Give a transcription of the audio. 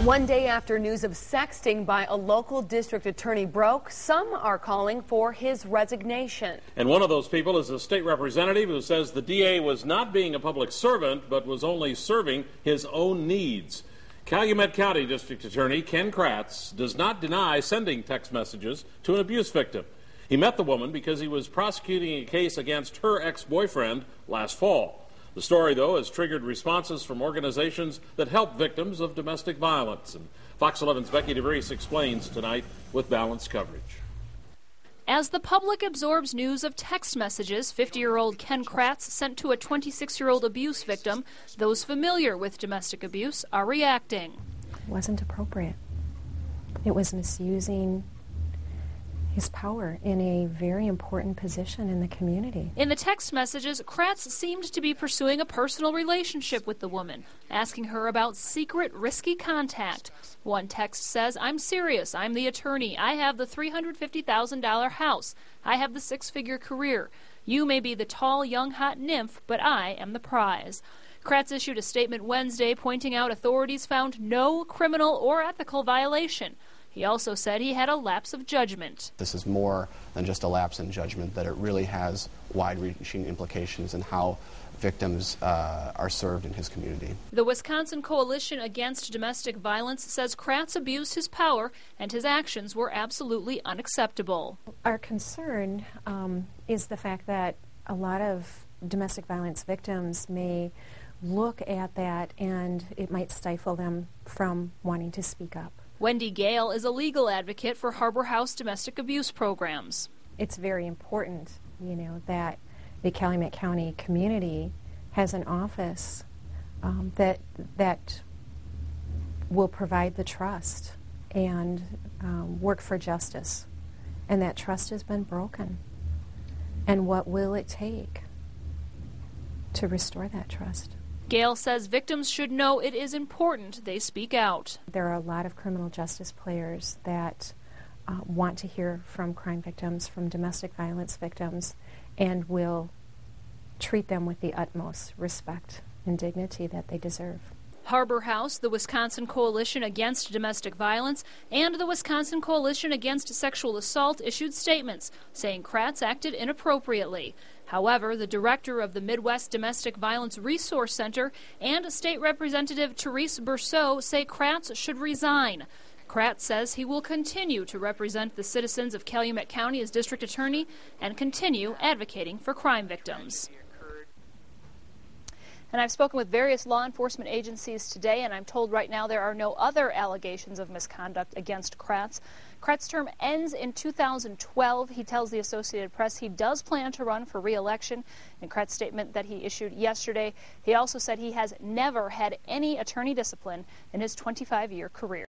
One day after news of sexting by a local district attorney broke, some are calling for his resignation. And one of those people is a state representative who says the DA was not being a public servant, but was only serving his own needs. Calumet County District Attorney Ken Kratz does not deny sending text messages to an abuse victim. He met the woman because he was prosecuting a case against her ex-boyfriend last fall. The story, though, has triggered responses from organizations that help victims of domestic violence. And Fox 11's Becky DeVries explains tonight with balanced coverage. As the public absorbs news of text messages 50-year-old Ken Kratz sent to a 26-year-old abuse victim, those familiar with domestic abuse are reacting. It wasn't appropriate. It was misusing his power in a very important position in the community. In the text messages, Kratz seemed to be pursuing a personal relationship with the woman, asking her about secret, risky contact. One text says, "I'm serious. I'm the attorney. I have the $350,000 house. I have the six-figure career. You may be the tall, young, hot nymph, but I am the prize." Kratz issued a statement Wednesday pointing out authorities found no criminal or ethical violation. He also said he had a lapse of judgment. This is more than just a lapse in judgment, that it really has wide-reaching implications in how victims are served in his community. The Wisconsin Coalition Against Domestic Violence says Kratz abused his power and his actions were absolutely unacceptable. Our concern is the fact that a lot of domestic violence victims may look at that and it might stifle them from wanting to speak up. Wendy Gale is a legal advocate for Harbor House domestic abuse programs. It's very important, that the Calumet County community has an office that will provide the trust and work for justice. And that trust has been broken. And what will it take to restore that trust? Gale says victims should know it is important they speak out. There are a lot of criminal justice players that want to hear from crime victims, from domestic violence victims, and will treat them with the utmost respect and dignity that they deserve. Harbor House, the Wisconsin Coalition Against Domestic Violence, and the Wisconsin Coalition Against Sexual Assault issued statements saying Kratz acted inappropriately. However, the director of the Midwest Domestic Violence Resource Center and State Representative Therese Berceau say Kratz should resign. Kratz says he will continue to represent the citizens of Calumet County as district attorney and continue advocating for crime victims. And I've spoken with various law enforcement agencies today, and I'm told right now there are no other allegations of misconduct against Kratz. Kratz's term ends in 2012. He tells the Associated Press he does plan to run for re-election. In Kratz's statement that he issued yesterday, he also said he has never had any attorney discipline in his 25-year career.